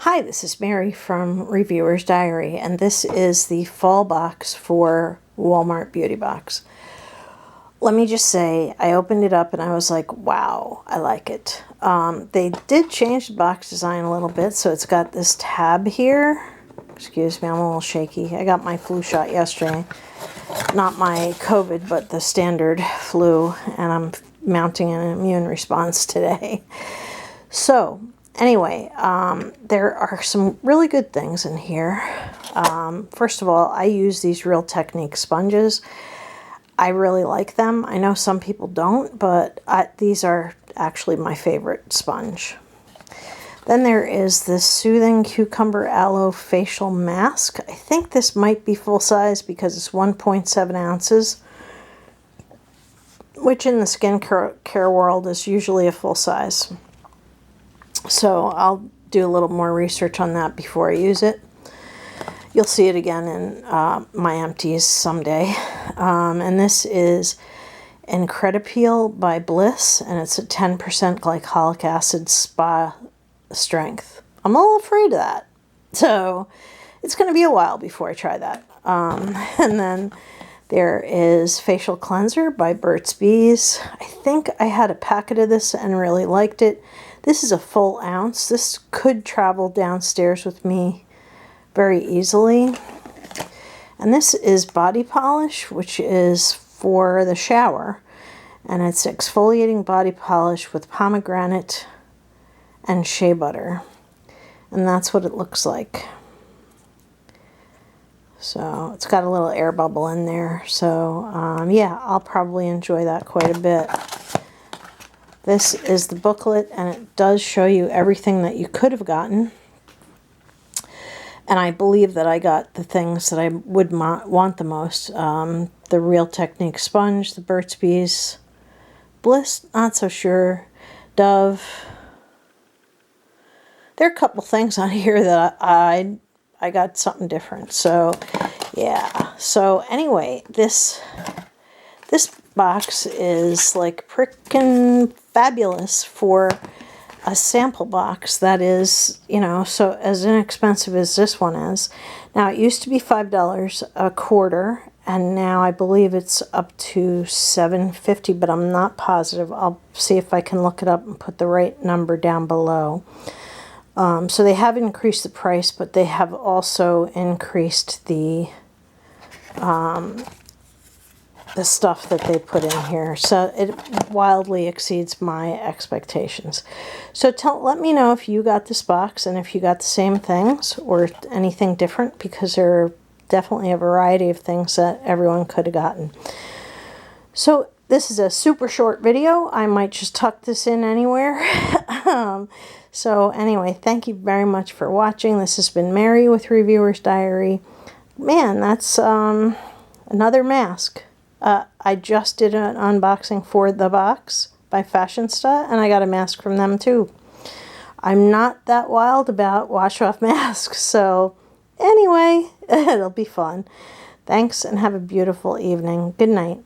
Hi, this is Mary from Reviewer's Diary, and this is the fall box for Walmart Beauty Box. Let me just say, I opened it up and I was like, wow, I like it. They did change the box design a little bit, so it's got this tab here. Excuse me, I'm a little shaky. I got my flu shot yesterday. Not my COVID, but the standard flu, and I'm mounting an immune response today. So, anyway, there are some really good things in here. First of all, I use these Real Technique sponges. I really like them. I know some people don't, but these are actually my favorite sponge. Then there is this Soothing Cucumber Aloe Facial Mask. I think this might be full size because it's 1.7 ounces, which in the skincare world is usually a full size. So I'll do a little more research on that before I use it. You'll see it again in my empties someday. And this is Incredipeel by Bliss, and it's a 10% glycolic acid spa strength. I'm a little afraid of that. So it's going to be a while before I try that. And then there is Facial Cleanser by Burt's Bees. I think I had a packet of this and really liked it. This is a full ounce. This could travel downstairs with me very easily. And this is body polish, which is for the shower. And it's exfoliating body polish with pomegranate and shea butter. And that's what it looks like. So it's got a little air bubble in there. So yeah, I'll probably enjoy that quite a bit. This is the booklet, and it does show you everything that you could have gotten. And I believe that I got the things that I would want the most. The Real Technique sponge, the Burt's Bees, Bliss, not so sure, Dove. There are a couple things on here that I got something different. So yeah. So anyway, this box is like frickin' fabulous for a sample box that is, you know, so as inexpensive as this one is. Now, it used to be $5 a quarter, and now I believe it's up to $7.50, but I'm not positive. I'll see if I can look it up and put the right number down below. So they have increased the price, but they have also increased the stuff that they put in here. So it wildly exceeds my expectations. So let me know if you got this box and if you got the same things or anything different, because there are definitely a variety of things that everyone could have gotten. So this is a super short video. I might just tuck this in anywhere. So anyway, thank you very much for watching. This has been Mary with Reviewer's Diary. Man, that's another mask. I just did an unboxing for The Box by Fashionsta, and I got a mask from them too. I'm not that wild about wash-off masks, so anyway, it'll be fun. Thanks, and have a beautiful evening. Good night.